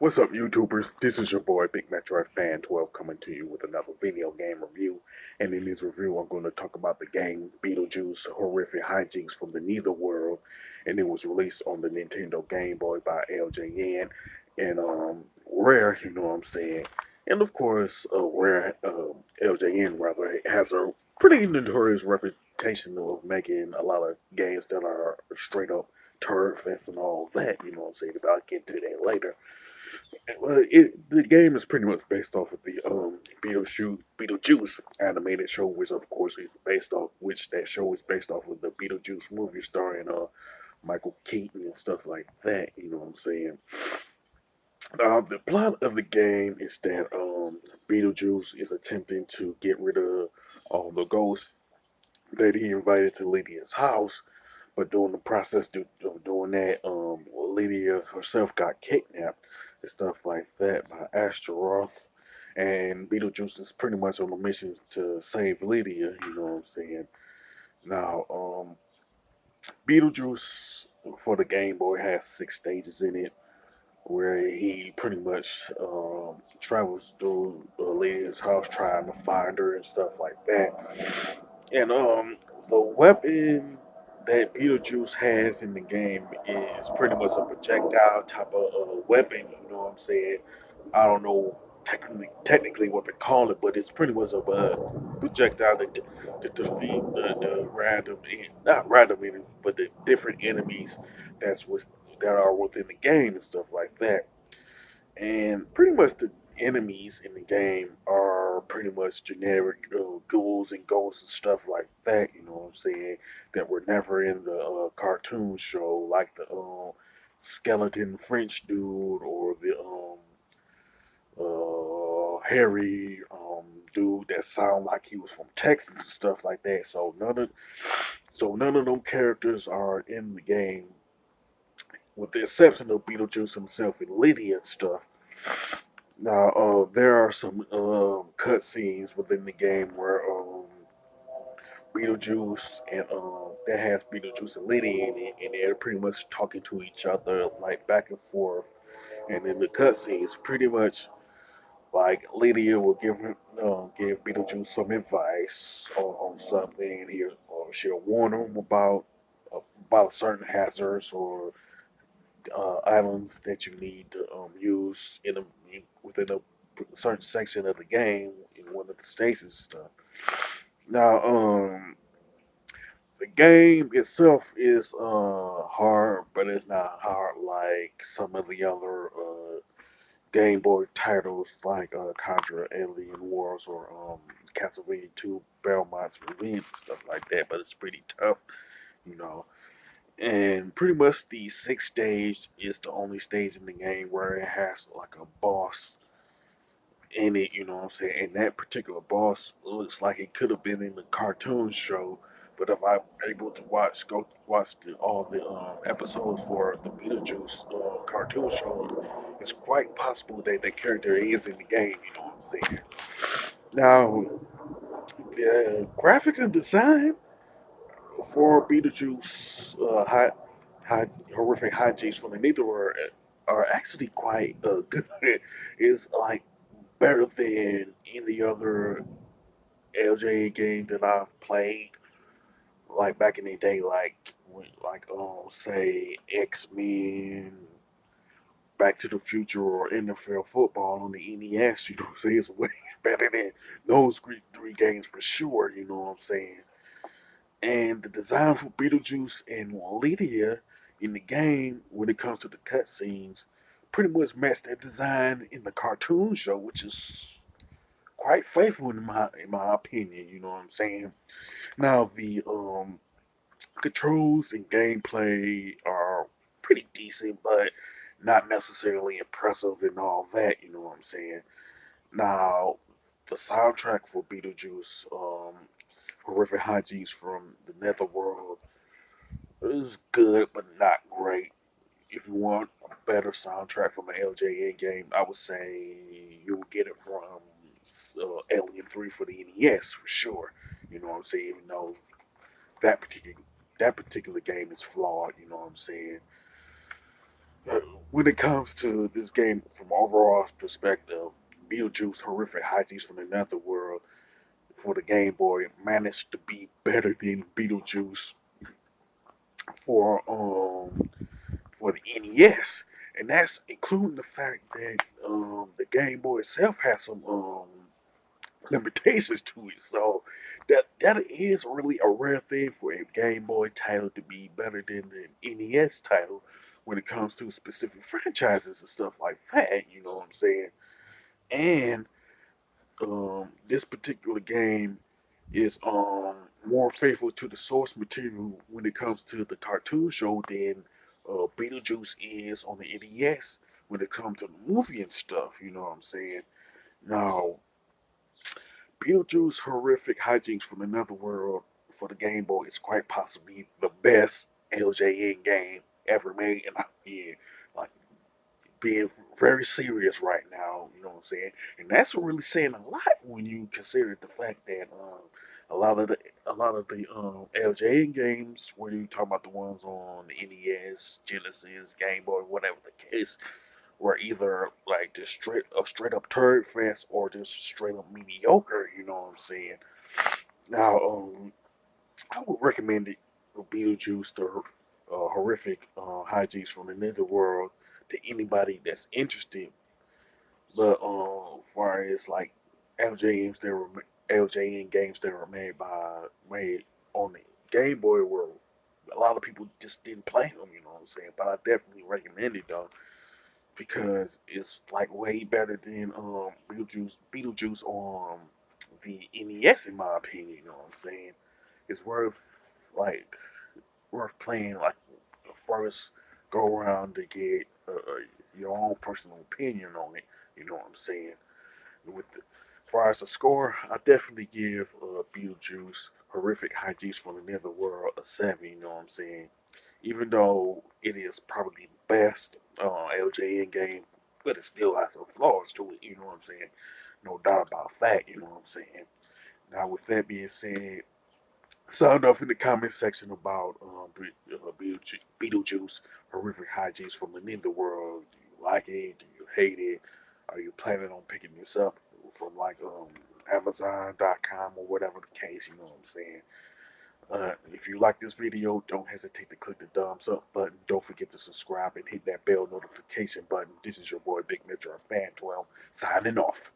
What's up, YouTubers? This is your boy Big Metroid Fan 12 coming to you with another video game review. And in this review, I'm going to talk about the game Beetlejuice Horrific Hijinks from the Netherworld. And it was released on the Nintendo Game Boy by LJN and Rare, you know what I'm saying. And of course, Rare, LJN rather, has a pretty notorious reputation of making a lot of games that are straight up turd fest and all that, you know what I'm saying. But I'll get to that later. Well, the game is pretty much based off of the Beetlejuice animated show, which of course is based off which that show is based off of the Beetlejuice movie starring Michael Keaton and stuff like that. You know what I'm saying? The plot of the game is that Beetlejuice is attempting to get rid of all the ghosts that he invited to Lydia's house, but during the process of doing that, Lydia herself got kidnapped and stuff like that by Astaroth. And Beetlejuice is pretty much on a mission to save Lydia, you know what I'm saying? Now, Beetlejuice for the Game Boy has 6 stages in it, where he pretty much travels through Lydia's house trying to find her and stuff like that. And the weapon that Beetlejuice has in the game is pretty much a projectile type of weapon. You know what I'm saying? I don't know technically what they call it, but it's pretty much a projectile to defeat the random, not random enemies, but the different enemies that's with that are within the game and stuff like that. And pretty much the enemies in the game are pretty much generic ghouls and ghosts and stuff like that. You know what I'm saying? That were never in the cartoon show, like the skeleton French dude or the hairy dude that sound like he was from Texas and stuff like that. So none of them characters are in the game, with the exception of Beetlejuice himself and Lydia and stuff. Now, there are some cutscenes within the game where Beetlejuice and that has Beetlejuice and Lydia in it, and they're pretty much talking to each other like back and forth. And in the cutscenes, pretty much like Lydia will give Beetlejuice some advice on something, and or she'll warn him about certain hazards or items that you need to use within a certain section of the game in one of the stages and stuff. Now, the game itself is hard, but it's not hard like some of the other Game Boy titles like Contra Alien Wars or Castlevania 2 Belmont's Revenge and stuff like that. But it's pretty tough, you know. And pretty much the sixth stage is the only stage in the game where it has like a boss in it, you know what I'm saying? And that particular boss looks like it could have been in the cartoon show, but if I'm able to go watch all the episodes for the Beetlejuice cartoon show, it's quite possible that that character is in the game, you know what I'm saying? Now, the graphics and design for Beetlejuice horrific hijinks from the Netherworld are actually quite good. It's like better than any other LJ game that I've played. Like back in the day, say X-Men, Back to the Future, or NFL Football on the NES. You know what I'm saying? It's way better than those three games for sure. You know what I'm saying? And the design for Beetlejuice and Lydia in the game, when it comes to the cutscenes, pretty much match that design in the cartoon show, which is quite faithful in my opinion. You know what I'm saying? Now the controls and gameplay are pretty decent, but not necessarily impressive and all that. You know what I'm saying? Now the soundtrack for Beetlejuice, Horrific Hijinks from the Netherworld, is good but not great. If you want a better soundtrack from an LJN game, I would say you will get it from Alien 3 for the NES for sure. You know what I'm saying? Even though that particular that particular game is flawed, you know what I'm saying? When it comes to this game from overall perspective, Beetlejuice Horrific Hijinks from the Netherworld for the Game Boy managed to be better than Beetlejuice for for the NES, and that's including the fact that the Game Boy itself has some limitations to it. So that is really a rare thing for a Game Boy title to be better than the NES title when it comes to specific franchises and stuff like that. You know what I'm saying? And this particular game is more faithful to the source material when it comes to the cartoon show than Beetlejuice is on the NES when it comes to the movie and stuff. You know what I'm saying? Now, Beetlejuice Horrific Hijinks from Another World for the Game Boy is quite possibly the best LJN game ever made, and yeah, like being very serious right now. You know what I'm saying? And that's really saying a lot when you consider the fact that a lot of the LJN games, where you talk about the ones on the NES, Genesis, Game Boy, whatever the case, were either like just straight up turd fest or just straight up mediocre. You know what I'm saying? Now, I would recommend it for Beetlejuice, the horrific hijinks from the Netherworld, to anybody that's interested. But as far as like LJNs, there were LJN games that were made on the Game Boy, were a lot of people just didn't play them. You know what I'm saying? But I definitely recommend it though, because it's like way better than Beetlejuice on the NES in my opinion. You know what I'm saying? It's like worth playing like the first go around to get your own personal opinion on it. You know what I'm saying? As far as the score, I definitely give Beetlejuice Horrific Hijinks from the Netherworld a 7. You know what I'm saying? Even though it is probably the best LJN game, but it still has some flaws to it. You know what I'm saying? No doubt about that. You know what I'm saying? Now, with that being said, sound off in the comment section about Beetlejuice Horrific Hijinks from the Netherworld. Do you like it? Do you hate it? Are you planning on picking this up from like Amazon.com or whatever the case? You know what I'm saying? If you like this video, don't hesitate to click the thumbs up button. Don't forget to subscribe and hit that bell notification button. This is your boy Big Metro Fan 12 signing off.